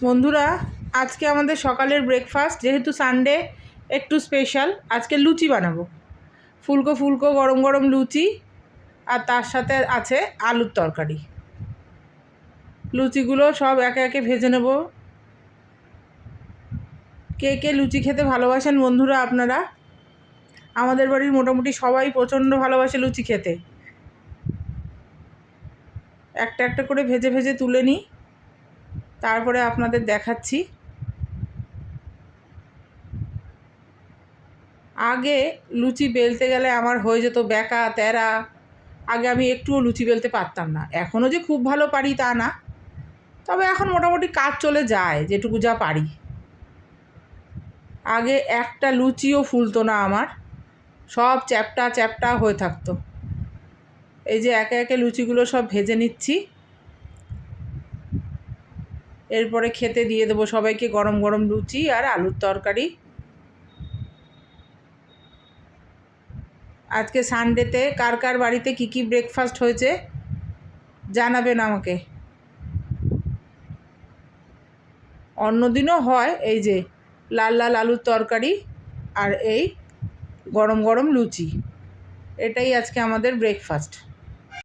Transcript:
বন্ধুরা, আজকে আমাদের সকালের ব্রেকফাস্ট, যেহেতু সানডে একটু স্পেশাল, আজকে লুচি বানাবো। ফুলকো ফুলকো গরম গরম লুচি, আর তার সাথে আছে আলুর তরকারি। লুচিগুলো সব একে একে ভেজে নেব। কে কে লুচি খেতে ভালোবাসেন বন্ধুরা আপনারা? আমাদের বাড়ির মোটামুটি সবাই প্রচণ্ড ভালোবাসে লুচি খেতে। একটা একটা করে ভেজে ভেজে তুলে নিই, তারপরে আপনাদের দেখাচ্ছি। আগে লুচি বেলতে গেলে আমার হয়ে যেত ব্যাকা তেরা। আগে আমি একটুও লুচি বেলতে পারতাম না। এখনও যে খুব ভালো পারি তা না, তবে এখন মোটামুটি কাজ চলে যায় যেটুকু যা পারি। আগে একটা লুচিও ফুলতো না আমার, সব চ্যাপ্টা চ্যাপ্টা হয়ে থাকতো। এই যে একে একে লুচিগুলো সব ভেজে নিচ্ছি, এরপরে খেতে দিয়ে দেবো সবাইকে গরম গরম লুচি আর আলুর তরকারি। আজকে সানডেতে কার কার বাড়িতে কী কী ব্রেকফাস্ট হয়েছে জানাবেন আমাকে। অন্যদিনও হয় এই যে লাল লাল আলুর তরকারি আর এই গরম গরম লুচি, এটাই আজকে আমাদের ব্রেকফাস্ট।